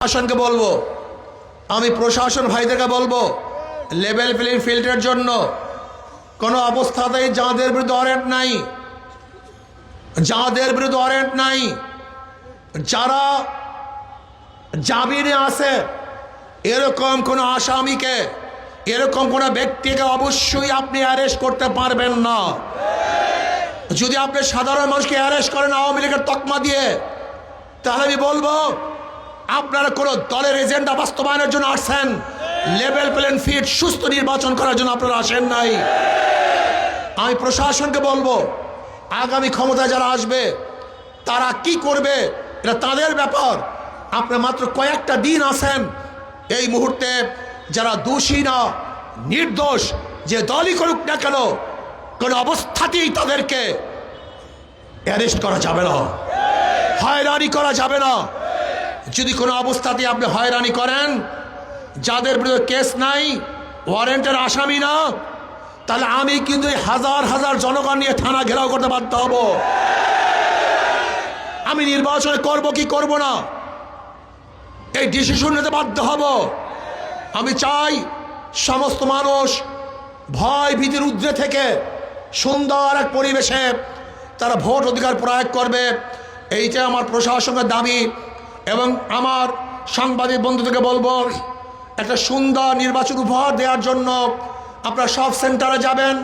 প্রশাসনকে বলবো, আমি প্রশাসন ভাইদেরকে বলবো, লেভেল প্লেইং ফিল্ডের জন্য কোনো অবস্থাতেই যাদের বিরুদ্ধে ওয়ারেন্ট নাই, যারা জামিনে আছে এরকম কোনো আসামিকে, এরকম কোনো ব্যক্তিকে অবশ্যই আপনি অ্যারেস্ট করতে পারবেন না। যদি আপনি সাধারণ মানুষকে অ্যারেস্ট করেন আওয়ামী লীগের তকমা দিয়ে, তাহলে আমি বলবো আপনারা কোনো দলের এজেন্ডা বাস্তবায়নের জন্য আসছেন, লেভেল প্লেইং ফিল্ড সুস্থ নির্বাচন করার জন্য আপনারা আসেন নাই। আমি প্রশাসনকে বলবো, আগামী ক্ষমতায় যারা আসবে তারা কি করবে এটা তাদের ব্যাপার। আপনারা মাত্র কয়েকটা দিন আছেন, এই মুহূর্তে যারা দোষী না নির্দোষ যে দলই করুক না কেন, কোনো অবস্থাতেই তাদেরকে অ্যারেস্ট করা যাবে না, হয়রানি করা যাবে না। যদি কোনো অবস্থাতে আপনি হয়রানি করেন, যাদের বিরুদ্ধে কেস নাই, ওয়ারেন্টের আসামি না, তাহলে আমি কিন্তু হাজার হাজার জনগণ নিয়ে থানা ঘেরাও করতে বাধ্য হব। আমি নির্বাচনে করব কি করব না এই ডিসিশন নিতে বাধ্য হব। আমি চাই সমস্ত মানুষ ভয় ভীতির ঊর্ধ্বে থেকে সুন্দর এক পরিবেশে তারা ভোট অধিকার প্রয়োগ করবে, এইটা আমার প্রশাসনের দাবি। এবং আমার সাংবাদিক বন্ধুদেরকে বলবো, একটা সুন্দর নির্বাচন উপহার দেওয়ার জন্য আপনারা সব সেন্টারে যাবেন।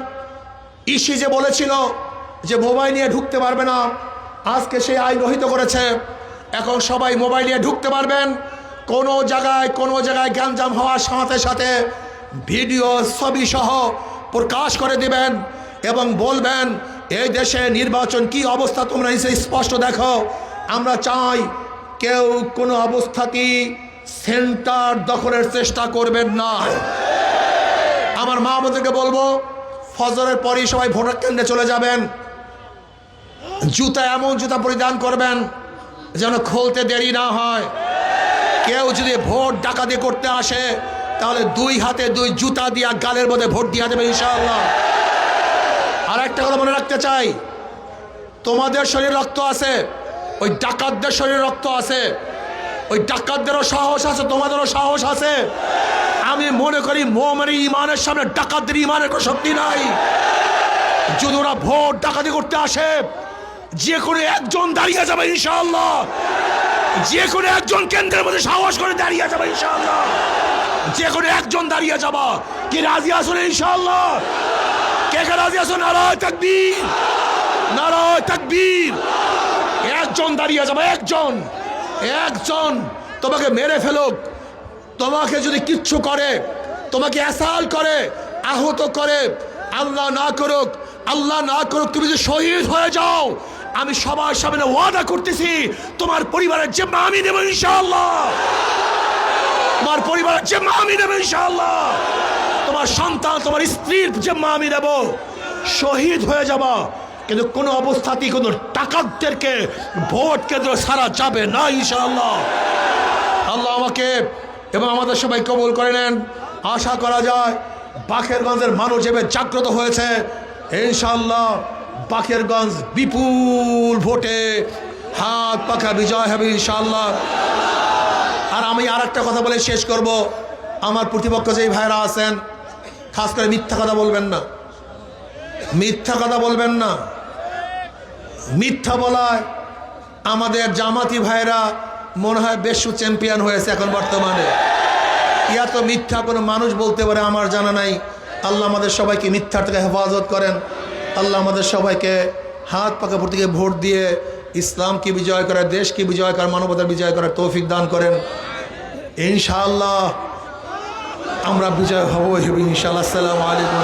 ইসি যে বলেছিল যে মোবাইল নিয়ে ঢুকতে পারবে না, আজকে সেই আইন রহিত করেছে। এখন সবাই মোবাইল নিয়ে ঢুকতে পারবেন। কোনো জায়গায় গ্যাঞ্জাম হওয়ার সাথে সাথে ভিডিও ছবি সহ প্রকাশ করে দিবেন এবং বলবেন এই দেশে নির্বাচন কি অবস্থা তোমরা স্পষ্ট দেখো। আমরা চাই কেউ কোনো অবস্থাতেই সেন্টার দখলের চেষ্টা করবেন না। আমার মা বোনদেরকে বলবো, ফজরের পরই সবাই ভোটার কেন্দ্রে চলে যাবেন। জুতা এমন জুতা পরিধান করবেন যেন খুলতে দেরি না হয়। কেউ যদি ভোট ডাকাতি করতে আসে তাহলে দুই হাতে দুই জুতা দিয়া গালের মধ্যে ভোট দিয়ে দেবে ইনশাআল্লাহ। আর একটা কথা মনে রাখতে চাই, তোমাদের শরীরে রক্ত আছে, ওই ডাকাতদের শরীরে রক্ত আছে, ওই ডাকাতদেরও সাহস আছে, তোমাদেরও সাহস আছে। আমি মনে করি মুমিনের ইমানের সামনে ডাকাতদের ইমানের কোনো শক্তি নাই। যদি ওরা ভোট ডাকাতি করতে আসে, যে কোনো একজন দাঁড়িয়ে যাবে ইনশাআল্লাহ, যে কোনো একজন কেন্দ্রের মধ্যে সাহস করে দাঁড়িয়ে যাবে ইনশাআল্লাহ, যে কোনো একজন দাঁড়িয়ে যাবা। কি রাজি আসুন ইনশাআল্লাহ? কে কে রাজি আসুন? নারায়ে তাকবীর, নারায়ে তাকবীর। একজন দাঁড়িয়ে যাবে, একজন তোমাকে মেরে ফেলুক, তোমাকে যদি কিচ্ছু করে, তোমাকে অ্যাসাল করে, আহত করে, আল্লাহ না করুক তুমি যদি শহীদ হয়ে যাও, আমি সবার সামনে ওয়াদা করতেছি তোমার পরিবারের জিম্মা আমি নেব ইনশাআল্লাহ। তোমার পরিবারের জিম্মা আমি নেব ইনশাআল্লাহ। তোমার সন্তান, তোমার স্ত্রীর জিম্মা আমি নেব। শহীদ হয়ে যাবা, কিন্তু কোনো অবস্থাতেই কোনো ডাকাতদেরকে ভোট কেন্দ্র ছাড়া যাবে না ইনশাআল্লাহ। আল্লাহ আমাকে এবং আমাদের সবাই কবুল করে নেন। আশা করা যায় বাকেরগঞ্জের মানুষ এবার জাগ্রত হয়েছে, ইনশাআল্লাহ বাকেরগঞ্জ বিপুল ভোটে হাত পাখা বিজয় হবে ইনশাআল্লাহ। আর আমি আর একটা কথা বলে শেষ করব, আমার প্রতিপক্ষ যেই ভাইরা আছেন, খাস করে মিথ্যা কথা বলবেন না, মিথ্যা বলায় আমাদের জামাতি ভাইরা মনে হয় বিশ্ব চ্যাম্পিয়ন হয়েছে এখন বর্তমানে। ইয়া তো মিথ্যা কোনো মানুষ বলতে পারে আমার জানা নাই। আল্লাহ আমাদের সবাইকে মিথ্যার থেকে হেফাজত করেন। আল্লাহ আমাদের সবাইকে হাত পাকা প্রতীকে ভোট দিয়ে ইসলামকে বিজয় করার, দেশকে বিজয় করার, মানবতার বিজয় করার তৌফিক দান করেন। ইনশাআল্লাহ আমরা বিজয় হব ইনশাআল্লাহ। আসসালামু আলাইকুম।